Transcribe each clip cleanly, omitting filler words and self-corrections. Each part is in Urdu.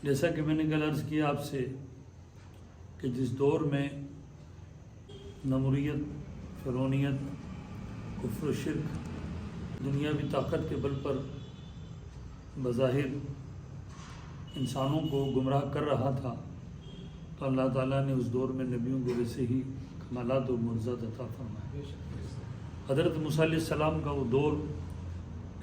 جیسا کہ میں نے کل عرض کیا آپ سے کہ جس دور میں نموریت، فرعونیت، کفر و شرک دنیاوی طاقت کے بل پر بظاہر انسانوں کو گمراہ کر رہا تھا، تو اللہ تعالیٰ نے اس دور میں نبیوں کو ویسے ہی کمالات و معجزات عطا فرمائے۔ حضرت موسیٰ علیہ السلام کا وہ دور،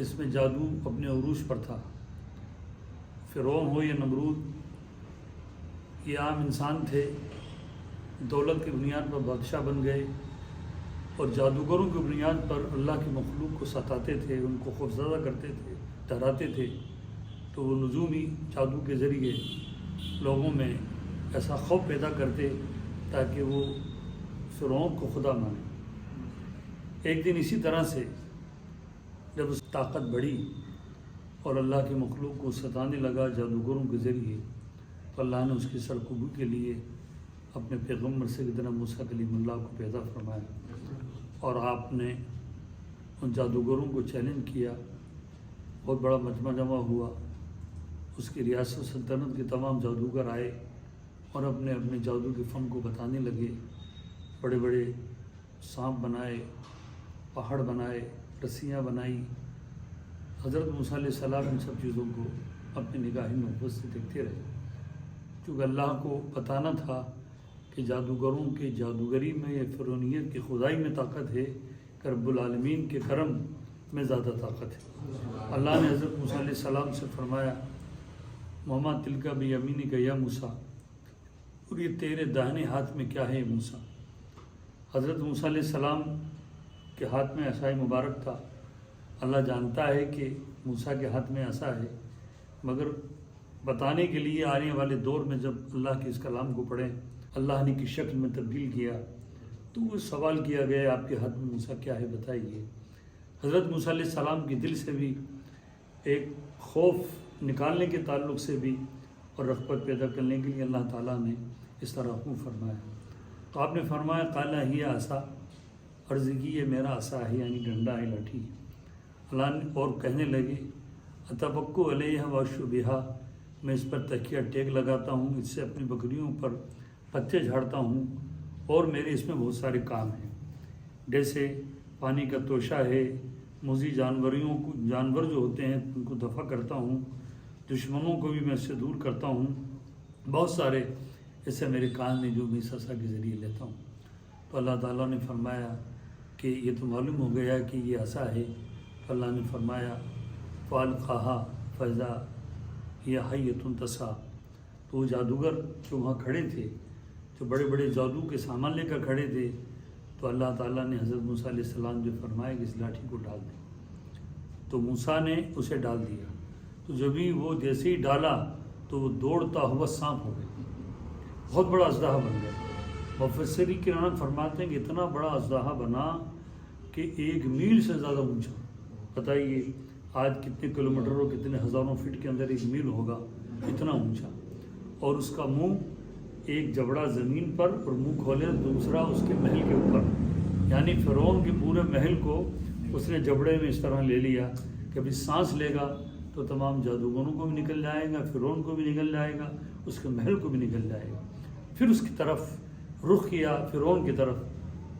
اس میں جادو اپنے عروج پر تھا۔ فرعون ہو یا نمرود، یہ عام انسان تھے، دولت کی بنیاد پر بادشاہ بن گئے اور جادوگروں کی بنیاد پر اللہ کی مخلوق کو ستاتے تھے، ان کو خوفزدہ کرتے تھے، ڈراتے تھے۔ تو وہ نجومی جادو کے ذریعے لوگوں میں ایسا خوف پیدا کرتے تاکہ وہ فرعون کو خدا مانے۔ ایک دن اسی طرح سے جب اس طاقت بڑھی اور اللہ کی مخلوق کو ستانے لگا جادوگروں کے ذریعے، تو اللہ نے اس کی سرکوبی کے لیے اپنے پیغمبر سیدنا موسیٰ کلیم اللہ کو پیدا فرمایا، اور آپ نے ان جادوگروں کو چیلنج کیا۔ بہت بڑا مجمع جمع ہوا، اس کی ریاست سلطنت کے تمام جادوگر آئے اور اپنے اپنے جادو کے فن کو بتانے لگے۔ بڑے بڑے سانپ بنائے، پہاڑ بنائے، رسیاں بنائی۔ حضرت موسیٰ علیہ السلام ان سب چیزوں کو اپنی نگاہ نبوت سے دیکھتے رہے، کیونکہ اللہ کو بتانا تھا کہ جادوگروں کے جادوگری میں یا فرعونیت کی خدائی میں طاقت ہے کہ رب العالمین کے کرم میں زیادہ طاقت ہے۔ اللہ نے حضرت موسیٰ علیہ السلام سے فرمایا، محمد تلکا بیمینک یا موسیٰ، اور یہ تیرے داہنے ہاتھ میں کیا ہے موسیٰ؟ حضرت موسیٰ علیہ السلام کے ہاتھ میں عصائے مبارک تھا۔ اللہ جانتا ہے کہ موسیٰ کے ہاتھ میں عصا ہے، مگر بتانے کے لیے آنے والے دور میں جب اللہ کے اس کلام کو پڑھیں، اللہ نے کی شکل میں تبدیل کیا، تو وہ سوال کیا گیا آپ کے ہاتھ میں موسیٰ کیا ہے بتائیے۔ حضرت موسیٰ علیہ السلام کے دل سے بھی ایک خوف نکالنے کے تعلق سے بھی اور رغبت پیدا کرنے کے لیے اللہ تعالیٰ نے اس طرح حکم فرمایا۔ تو آپ نے فرمایا قال ہی عصا، عرض کی یہ میرا عصا ہے، یعنی ڈنڈا ہے، لاٹھی۔ اللہ نے اور کہنے لگے اتوکل علیہ واشو بہا، میں اس پر تکیہ ٹیک لگاتا ہوں، اس سے اپنی بکریوں پر پتے جھاڑتا ہوں، اور میرے اس میں بہت سارے کام ہیں، جیسے پانی کا توشہ ہے، موذی جانور جو ہوتے ہیں ان کو دفع کرتا ہوں، دشمنوں کو بھی میں اس سے دور کرتا ہوں، بہت سارے ایسے میرے کام ہیں جو میں اس عصا کے ذریعے لیتا ہوں۔ تو اللہ تعالیٰ نے فرمایا کہ یہ تو معلوم ہو گیا کہ یہ عصا ہے۔ تو اللہ نے فرمایا فالقاہا فاذا ہی حیۃ تسعی، تو وہ جادوگر جو وہاں کھڑے تھے، جو بڑے بڑے جادو کے سامان لے کر کھڑے تھے، تو اللہ تعالیٰ نے حضرت موسیٰ علیہ السلام جو فرمایا کہ اس لاٹھی کو ڈال دیں، تو موسیٰ نے اسے ڈال دیا۔ تو جب بھی وہ جیسے ہی ڈالا تو وہ دوڑتا ہوا سانپ ہو گیا، بہت بڑا اژدہا بن گیا۔ مفسرین کرام فرماتے ہیں کہ اتنا بڑا اژدہا بنا کہ 1 میل سے زیادہ اونچا۔ بتائیے آج کتنے کلومیٹر اور کتنے ہزاروں فٹ کے اندر 1 میل ہوگا، اتنا اونچا، اور اس کا منہ ایک جبڑا زمین پر اور منہ کھولے دوسرا اس کے محل کے اوپر، یعنی فرعون کے پورے محل کو اس نے جبڑے میں اس طرح لے لیا کہ ابھی سانس لے گا تو تمام جادوگروں کو بھی نکل جائے گا، فرعون کو بھی نکل جائے گا، اس کے محل کو بھی نکل جائے گا۔ پھر اس کی طرف رخ کیا، فرعون کی طرف،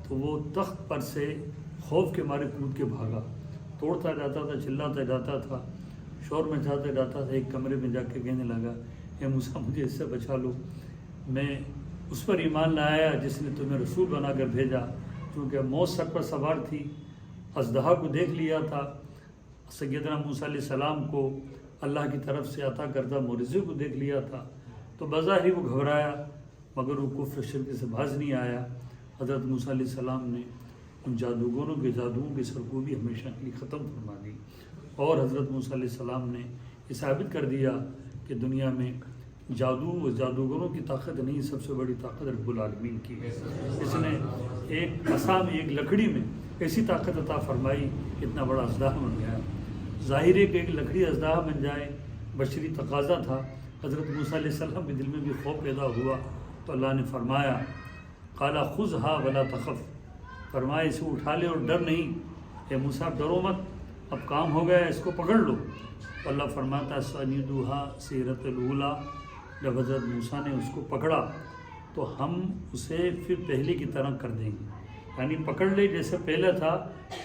تو وہ تخت پر سے خوف کے مارے کود کے بھاگا، توڑتا جاتا تھا، چلاتا جاتا تھا، شور مچاتا جاتا تھا۔ ایک کمرے میں جا کے کہنے لگا اے موسیٰ مجھے اس سے بچا لو، میں اس پر ایمان لایا جس نے تمہیں رسول بنا کر بھیجا، کیونکہ موت سر پر سوار تھی، اژدہا کو دیکھ لیا تھا، سیدنا موسیٰ علیہ السلام کو اللہ کی طرف سے عطا کردہ معجزے کو دیکھ لیا تھا، تو بظاہر وہ گھبرایا، مگر وہ کفر شرک سے باز نہیں آیا۔ حضرت موسیٰ علیہ السلام نے ان جادوگروں کے جادوؤں کی سرکوبی ہمیشہ کے لیے ختم فرما دی، اور حضرت موسیٰ علیہ السلام نے یہ ثابت کر دیا کہ دنیا میں جادو و جادوگروں کی طاقت نہیں، سب سے بڑی طاقت رب العالمین کی ہے۔ اس نے ایک عصا میں، ایک لکڑی میں ایسی طاقت عطا فرمائی کہ اتنا بڑا اژدہا بن گیا۔ ظاہر ہے کہ ایک لکڑی اژدہا بن جائے، بشری تقاضا تھا۔ حضرت موسیٰ علیہ السلام کے دل میں بھی خوف پیدا ہوا، تو اللہ نے فرمایا قال خذھا ولا تخف، فرمایا اسے اٹھا لے اور ڈر نہیں، اے موسیٰ ڈرو مت، اب کام ہو گیا، اس کو پکڑ لو۔ تو اللہ فرماتا ہے سنیدوہا سیرت الاولیٰ، جب حضرت موسیٰ نے اس کو پکڑا تو ہم اسے پھر پہلے کی طرح کر دیں گے، یعنی پکڑ لے جیسے پہلے تھا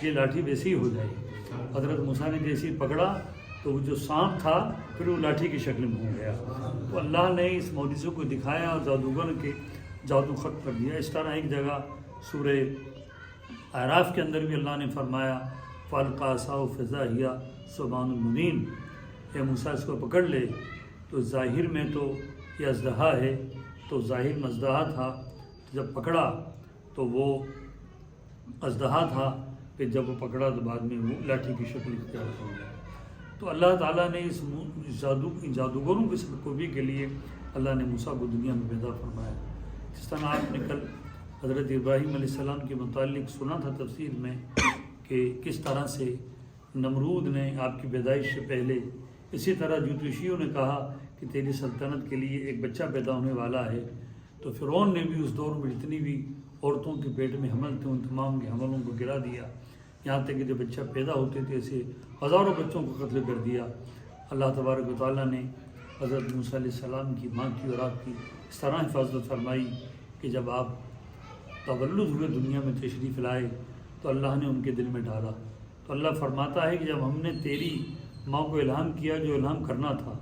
یہ لاٹھی ویسے ہی ہو جائے گی۔ حضرت موسیٰ نے جیسے ہی پکڑا تو وہ جو سانپ تھا پھر وہ لاٹھی کی شکل میں ہو گیا۔ تو اللہ نے اس معجزے کو دکھایا اور جادوگر کے جادو ختم کر دیا۔ اس طرح ایک جگہ سورہ اعراف کے اندر بھی اللہ نے فرمایا فَأَلْقَىٰ عَصَاهُ فَإِذَا هِيَ ثُعْبَانٌ مُّبِينٌ، اے موسیٰ اس کو پکڑ لے۔ تو ظاہر میں تو یہ اژدہا ہے، تو ظاہر میں اژدہا تھا، جب پکڑا تو وہ اژدہا تھا، پھر جب وہ پکڑا تو بعد میں وہ لاٹھی کی شکل اختیار ہو گیا۔ تو اللہ تعالیٰ نے اس جادوگروں کی سرکوبی کے لیے اللہ نے موسیٰ کو دنیا میں پیدا فرمایا۔ جس طرح آپ نے کل حضرت ابراہیم علیہ السلام کے متعلق سنا تھا تفسیر میں کہ کس طرح سے نمرود نے آپ کی پیدائش سے پہلے، اسی طرح جوتشیوں نے کہا کہ تیری سلطنت کے لیے ایک بچہ پیدا ہونے والا ہے، تو فرعون نے بھی اس دور میں جتنی بھی عورتوں کے پیٹ میں حمل تھے ان تمام کے حملوں کو گرا دیا، یہاں تک کہ جو بچہ پیدا ہوتے تھے اسے ہزاروں بچوں کو قتل کر دیا۔ اللہ تبارک و تعالیٰ نے حضرت موسیٰ علیہ السلام کی ماں کی اور آپ کی اس طرح حفاظت فرمائی کہ جب آپ تولد ہوئے دنیا میں تشریف لائے تو اللہ نے ان کے دل میں ڈالا۔ تو اللہ فرماتا ہے کہ جب ہم نے تیری ماں کو الہام کیا جو الہام کرنا تھا،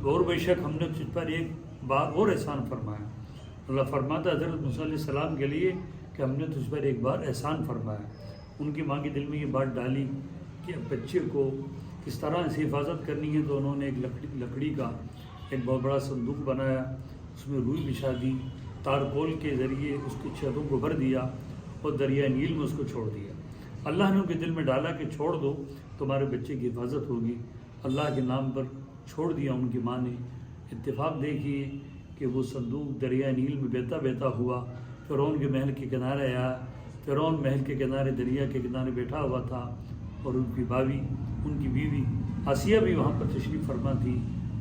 اور بے شک ہم نے تجھ پر ایک بار اور احسان فرمایا۔ اللہ فرماتا ہے حضرت موسیٰ علیہ السلام کے لیے کہ ہم نے تجھ پر ایک بار احسان فرمایا۔ ان کی ماں کے دل میں یہ بات ڈالی کہ اب بچے کو کس طرح سے حفاظت کرنی ہے، تو انہوں نے ایک لکڑی کا ایک بہت بڑا صندوق بنایا، اس میں روئی بچھا دی، تارکول کے ذریعے اس کی چھتوں کو بھر دیا اور دریائے نیل میں اس کو چھوڑ دیا۔ اللہ نے ان کے دل میں ڈالا کہ چھوڑ دو، تمہارے بچے کی حفاظت ہوگی۔ اللہ کے نام پر چھوڑ دیا ان کی ماں نے۔ اتفاق دیکھیے کہ وہ صندوق دریائے نیل میں بہتا بہتا ہوا فرعون کے محل کے کنارے آیا۔ فرعون محل کے کنارے دریا کے کنارے بیٹھا ہوا تھا اور ان کی بھابھی، ان کی بیوی آسیہ بھی وہاں پر تشریف فرما تھی۔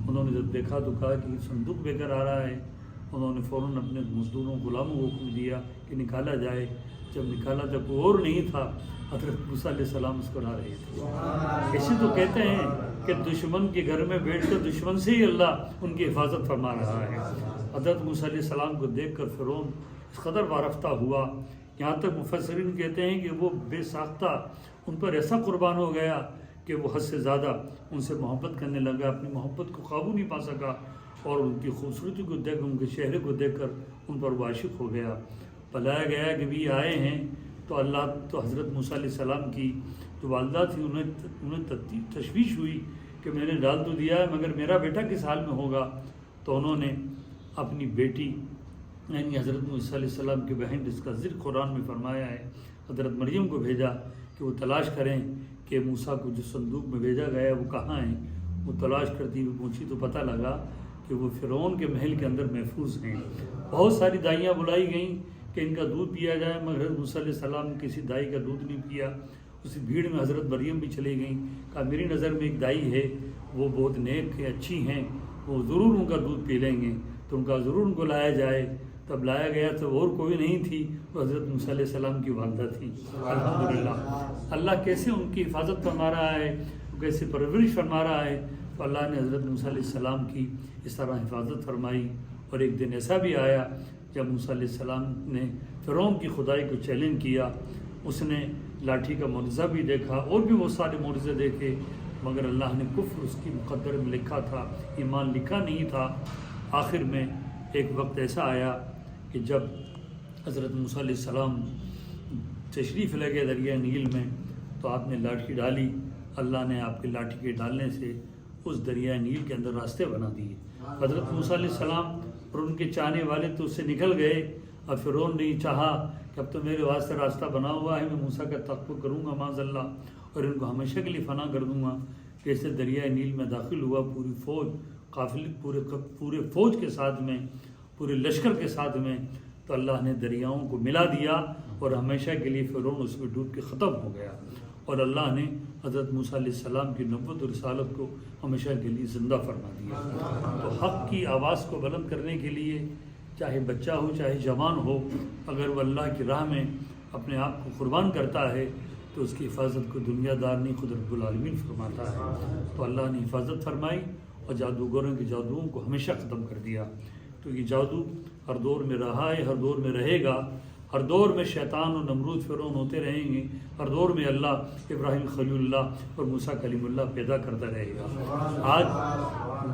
انہوں نے جب دیکھا تو کہا کہ صندوق بے کر آ رہا ہے۔ انہوں نے فوراً اپنے مزدوروں غلاموں کو حکم دیا کہ نکالا جائے۔ جب نکالا تو کوئی اور نہیں تھا، حضرت موسیٰ علیہ السلام اس کو لا رہے تھے۔ ایسے تو کہتے ہیں کہ دشمن کے گھر میں بیٹھ کر دشمن سے ہی اللہ ان کی حفاظت فرما رہا ہے۔ حضرت موسیٰ علیہ السلام کو دیکھ کر فرعون اس قدر وارفتہ ہوا، یہاں تک مفسرین کہتے ہیں کہ وہ بے ساختہ ان پر ایسا قربان ہو گیا کہ وہ حد سے زیادہ ان سے محبت کرنے لگا، اپنی محبت کو قابو نہیں پا سکا، اور ان کی خوبصورتی کو دیکھ، ان کے چہرے کو دیکھ کر ان پر وہ عاشق ہو گیا۔ بتایا گیا کہ بھی آئے ہیں تو حضرت موسیٰ علیہ السلام کی جو والدہ تھی انہیں تشویش ہوئی کہ میں نے ڈال تو دیا ہے مگر میرا بیٹا کس حال میں ہوگا۔ تو انہوں نے اپنی بیٹی یعنی حضرت موسیٰ علیہ السلام کی بہن، جس کا ذکر قرآن میں فرمایا ہے، حضرت مریم کو بھیجا کہ وہ تلاش کریں کہ موسیٰ کو جو صندوق میں بھیجا گیا ہے وہ کہاں ہیں۔ وہ تلاش کرتی ہوئی پہنچی تو پتہ لگا کہ وہ فرعون کے محل کے اندر محفوظ ہیں۔ بہت ساری دائیاں بلائی گئیں کہ ان کا دودھ پیا جائے، مگر حضرت موسیٰ علیہ السلام نے کسی دائی کا دودھ نہیں پیا۔ اسی بھیڑ میں حضرت مریم بھی چلی گئیں، کہا میری نظر میں ایک دائی ہے، وہ بہت نیک ہے، اچھی ہیں، وہ ضرور ان کا دودھ پی لیں گے، تو ان کا ضرور ان کو لایا جائے۔ تب لایا گیا تو اور کوئی نہیں تھی، وہ حضرت موسیٰ علیہ السلام کی والدہ تھی۔ الحمدللہ اللہ کیسے ان کی حفاظت فرما رہا ہے، کیسے پرورش فرما رہا ہے۔ تو اللہ نے حضرت موسیٰ علیہ السلام کی اس طرح حفاظت فرمائی۔ اور ایک دن ایسا بھی آیا جب موسیٰ علیہ السلام نے فرعون کی خدائی کو چیلنج کیا، اس نے لاٹھی کا معجزہ بھی دیکھا اور بھی وہ سارے معجزے دیکھے، مگر اللہ نے کفر اس کی مقدر میں لکھا تھا، ایمان لکھا نہیں تھا۔ آخر میں ایک وقت ایسا آیا کہ جب حضرت موسیٰ علیہ السلام تشریف لے گئے دریا نیل میں، تو آپ نے لاٹھی ڈالی، اللہ نے آپ کے لاٹھی کے ڈالنے سے اس دریا نیل کے اندر راستے بنا دیے۔ حضرت موسیٰ علیہ السلام اور ان کے چاہنے والے تو اس سے نکل گئے، اور فرعون نے چاہا کہ اب تو میرے واسطے راستہ بنا ہوا ہے، میں موسیٰ کا تقوی کروں گا معاذ اللہ، اور ان کو ہمیشہ کے لیے فنا کر دوں گا۔ جیسے دریائے نیل میں داخل ہوا، پوری فوج قافلے پورے فوج کے ساتھ میں، پورے لشکر کے ساتھ میں، تو اللہ نے دریاؤں کو ملا دیا اور ہمیشہ کے لیے فرعون اس میں ڈوب کے ختم ہو گیا، اور اللہ نے حضرت موسیٰ علیہ السلام کی نبوت اور رسالت کو ہمیشہ کے لیے زندہ فرما دیا۔ تو حق کی آواز کو بلند کرنے کے لیے چاہے بچہ ہو چاہے جوان ہو، اگر وہ اللہ کی راہ میں اپنے آپ کو قربان کرتا ہے تو تو اس کی حفاظت کو دنیا دار نہیں خود رب العالمین فرماتا ہے۔ تو اللہ نے حفاظت فرمائی اور جادوگروں کے جادوؤں کو ہمیشہ ختم کر دیا۔ تو یہ جادو ہر دور میں رہا ہے، ہر دور میں رہے گا، ہر دور میں شیطان و نمرود فرعون ہوتے رہیں گے، ہر دور میں اللہ ابراہیم خلیل اللہ اور موسیٰ کلیم اللہ پیدا کرتا رہے گا۔ آج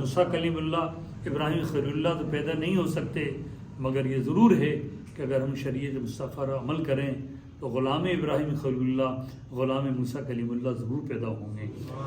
موسیٰ کلیم اللہ ابراہیم خلیل اللہ تو پیدا نہیں ہو سکتے، مگر یہ ضرور ہے کہ اگر ہم شریعت مصطفیٰ پر عمل کریں تو غلام ابراہیم خلیل اللہ، غلام موسیٰ کلیم اللہ ضرور پیدا ہوں گے،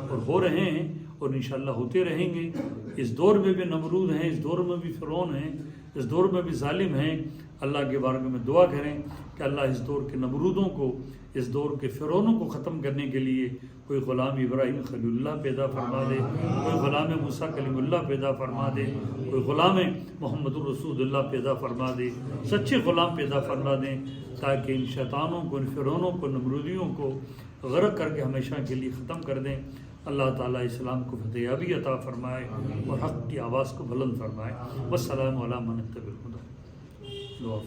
اور ہو رہے ہیں اور انشاءاللہ ہوتے رہیں گے۔ اس دور میں بھی نمرود ہیں، اس دور میں بھی فرعون ہیں، اس دور میں بھی ظالم ہیں۔ اللہ کے بارگاہ میں دعا کریں کہ اللہ اس دور کے نمرودوں کو، اس دور کے فرعونوں کو ختم کرنے کے لیے کوئی غلام ابراہیم خلیل اللہ پیدا فرما دے، کوئی غلام موسیٰ کلیم اللہ پیدا فرما دے، کوئی غلام محمد الرسول اللہ پیدا فرما دے، سچے غلام پیدا فرما دیں، تاکہ ان شیطانوں کو، ان فرعونوں کو، نمرودیوں کو غرق کر کے ہمیشہ کے لیے ختم کر دیں۔ اللہ تعالیٰ اسلام کو فتح یابی عطا فرمائے اور حق کی آواز کو بلند فرمائے۔ والسلام علی من اتبع الہدی۔